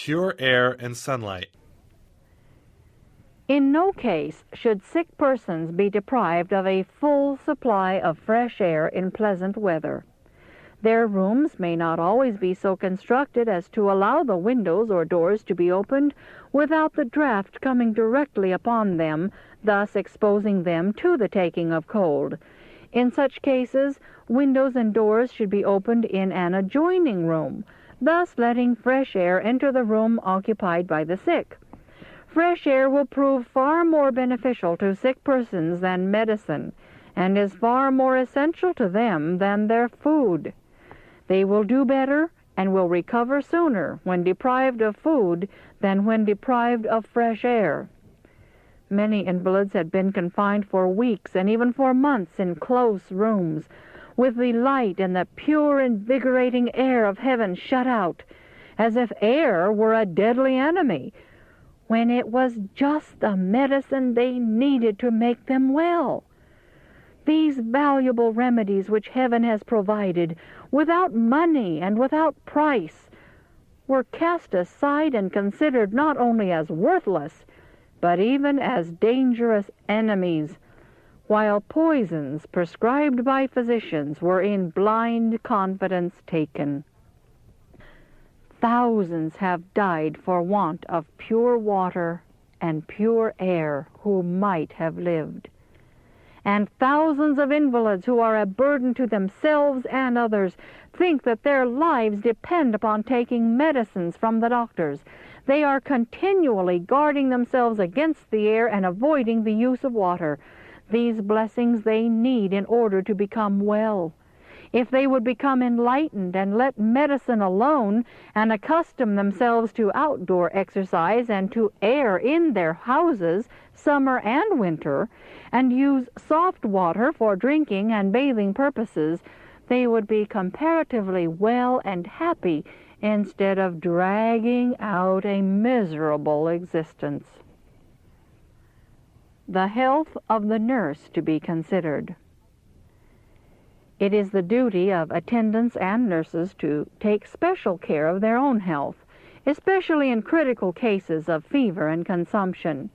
pure air and sunlight. In no case should sick persons be deprived of a full supply of fresh air in pleasant weather. Their rooms may not always be so constructed as to allow the windows or doors to be opened without the draught coming directly upon them, thus exposing them to the taking of cold. In such cases, windows and doors should be opened in an adjoining room, thus letting fresh air enter the room occupied by the sick. Fresh air will prove far more beneficial to sick persons than medicine, and is far more essential to them than their food. They will do better and will recover sooner when deprived of food than when deprived of fresh air. Many invalids had been confined for weeks and even for months in close rooms, with the light and the pure, invigorating air of heaven shut out, as if air were a deadly enemy, when it was just the medicine they needed to make them well. These valuable remedies which heaven has provided, without money and without price, were cast aside and considered not only as worthless, but even as dangerous enemies, while poisons prescribed by physicians were in blind confidence taken. Thousands have died for want of pure water and pure air who might have lived. And thousands of invalids who are a burden to themselves and others think that their lives depend upon taking medicines from the doctors. They are continually guarding themselves against the air and avoiding the use of water. These blessings they need in order to become well. If they would become enlightened and let medicine alone and accustom themselves to outdoor exercise and to air in their houses, summer and winter, and use soft water for drinking and bathing purposes, they would be comparatively well and happy instead of dragging out a miserable existence. The health of the nurse to be considered. It is the duty of attendants and nurses to take special care of their own health, especially in critical cases of fever and consumption.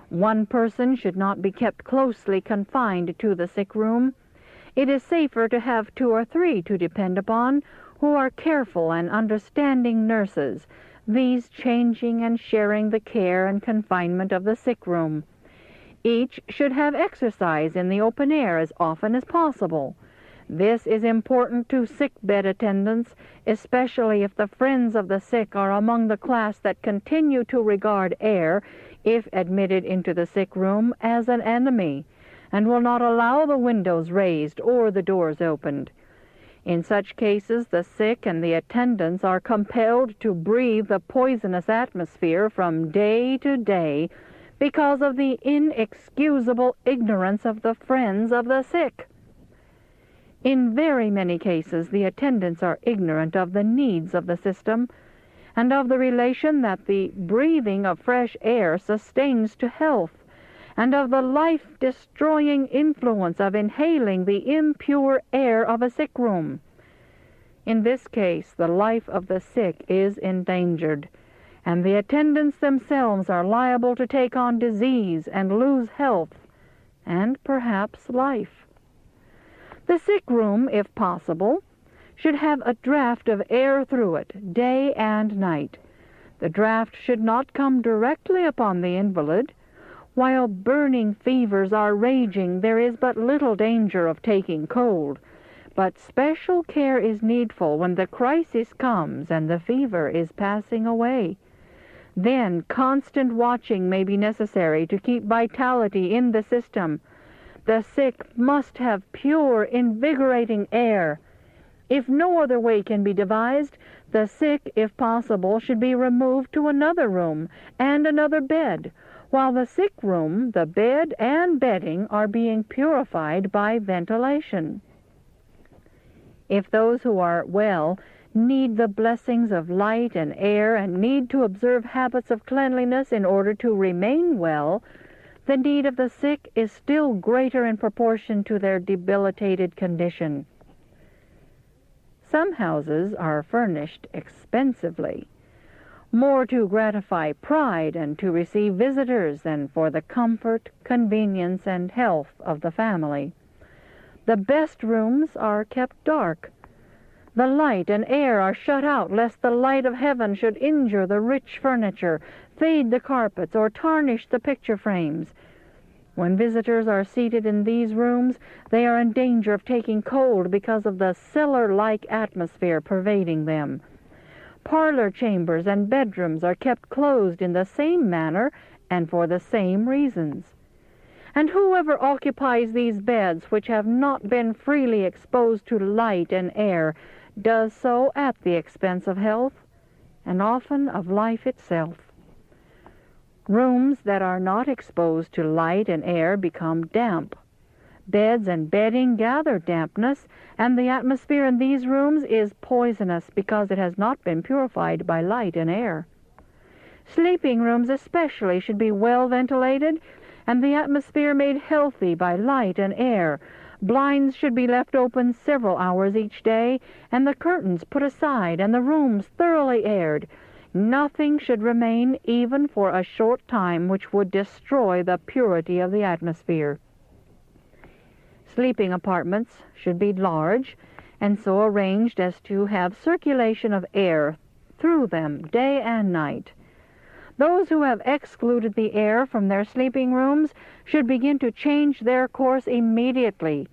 One person should not be kept closely confined to the sick room. It is safer to have 2 or 3 to depend upon, who are careful and understanding nurses, these changing and sharing the care and confinement of the sick room. Each should have exercise in the open air as often as possible. This is important to sick-bed attendants, especially if the friends of the sick are among the class that continue to regard air, if admitted into the sick room, as an enemy, and will not allow the windows raised or the doors opened. In such cases, the sick and the attendants are compelled to breathe the poisonous atmosphere from day to day because of the inexcusable ignorance of the friends of the sick. In very many cases, the attendants are ignorant of the needs of the system and of the relation that the breathing of fresh air sustains to health, and of the life-destroying influence of inhaling the impure air of a sick room. In this case, the life of the sick is endangered, and the attendants themselves are liable to take on disease and lose health, and perhaps life. The sick room, if possible, should have a draught of air through it, day and night. The draught should not come directly upon the invalid. While burning fevers are raging, there is but little danger of taking cold, but special care is needful when the crisis comes and the fever is passing away. Then constant watching may be necessary to keep vitality in the system. The sick must have pure, invigorating air. If no other way can be devised, the sick, if possible, should be removed to another room and another bed, while the sick room, the bed, and bedding are being purified by ventilation. If those who are well need the blessings of light and air and need to observe habits of cleanliness in order to remain well, the need of the sick is still greater in proportion to their debilitated condition. Some houses are furnished expensively. more to gratify pride and to receive visitors than for the comfort, convenience, and health of the family. The best rooms are kept dark. The light and air are shut out, lest the light of heaven should injure the rich furniture, fade the carpets, or tarnish the picture frames. When visitors are seated in these rooms, they are in danger of taking cold because of the cellar-like atmosphere pervading them. Parlor chambers and bedrooms are kept closed in the same manner and for the same reasons. And whoever occupies these beds which have not been freely exposed to light and air does so at the expense of health and often of life itself. Rooms that are not exposed to light and air become damp. Beds and bedding gather dampness, and the atmosphere in these rooms is poisonous because it has not been purified by light and air. Sleeping rooms especially should be well ventilated, and the atmosphere made healthy by light and air. Blinds should be left open several hours each day, and the curtains put aside, and the rooms thoroughly aired. Nothing should remain even for a short time which would destroy the purity of the atmosphere. Sleeping apartments should be large, and so arranged as to have circulation of air through them day and night. Those who have excluded the air from their sleeping rooms should begin to change their course immediately.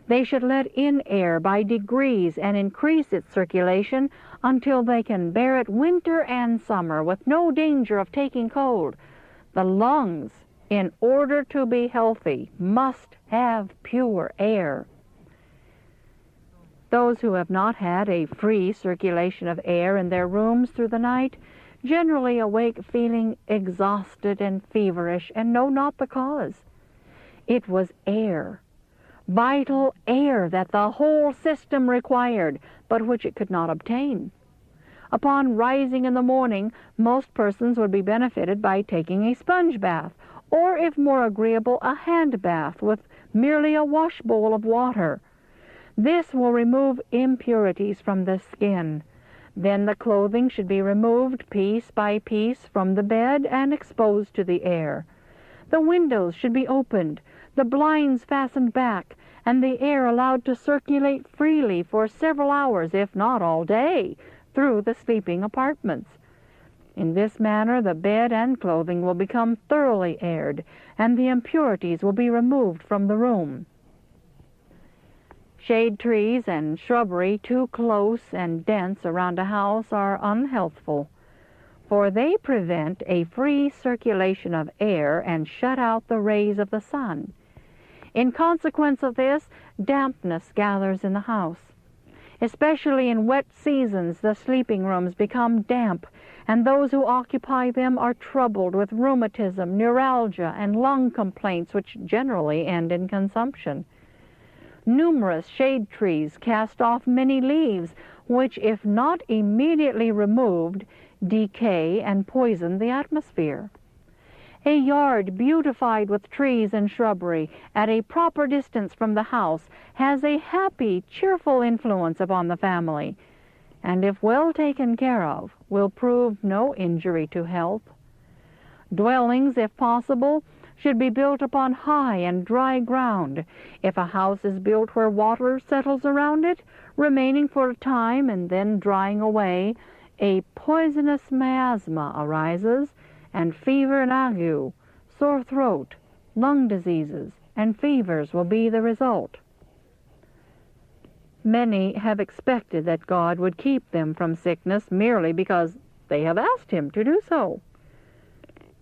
They should let in air by degrees and increase its circulation until they can bear it winter and summer with no danger of taking cold. The lungs, in order to be healthy, must have pure air. Those who have not had a free circulation of air in their rooms through the night generally awake feeling exhausted and feverish and know not the cause. It was air, vital air that the whole system required, but which it could not obtain. Upon rising in the morning, most persons would be benefited by taking a sponge bath, or, if more agreeable, a hand bath with merely a wash bowl of water. This will remove impurities from the skin. Then the clothing should be removed piece by piece from the bed and exposed to the air. The windows should be opened, the blinds fastened back, and the air allowed to circulate freely for several hours, if not all day, through the sleeping apartments. In this manner the bed and clothing will become thoroughly aired, and the impurities will be removed from the room. Shade trees and shrubbery too close and dense around a house are unhealthful, for they prevent a free circulation of air and shut out the rays of the sun. In consequence of this, dampness gathers in the house. Especially in wet seasons, the sleeping rooms become damp, and those who occupy them are troubled with rheumatism, neuralgia, and lung complaints which generally end in consumption. Numerous shade trees cast off many leaves, which, if not immediately removed, decay and poison the atmosphere. A yard beautified with trees and shrubbery at a proper distance from the house has a happy, cheerful influence upon the family, and if well taken care of, will prove no injury to health. Dwellings, if possible, should be built upon high and dry ground. If a house is built where water settles around it, remaining for a time and then drying away, a poisonous miasma arises, and fever and ague, sore throat, lung diseases, and fevers will be the result. Many have expected that God would keep them from sickness merely because they have asked Him to do so.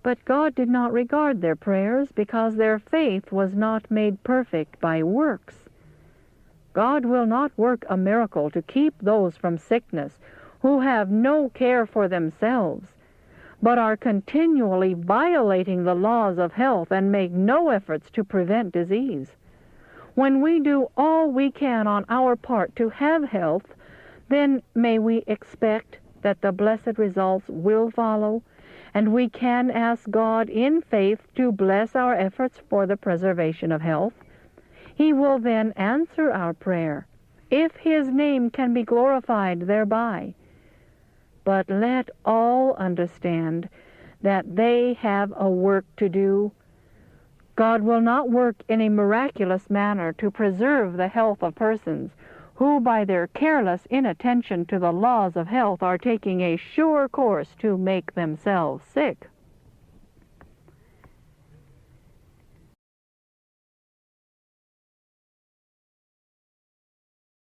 But God did not regard their prayers because their faith was not made perfect by works. God will not work a miracle to keep those from sickness who have no care for themselves, but are continually violating the laws of health and make no efforts to prevent disease. When we do all we can on our part to have health, then may we expect that the blessed results will follow, and we can ask God in faith to bless our efforts for the preservation of health. He will then answer our prayer, if His name can be glorified thereby. but let all understand that they have a work to do. God will not work in a miraculous manner to preserve the health of persons who, by their careless inattention to the laws of health, are taking a sure course to make themselves sick.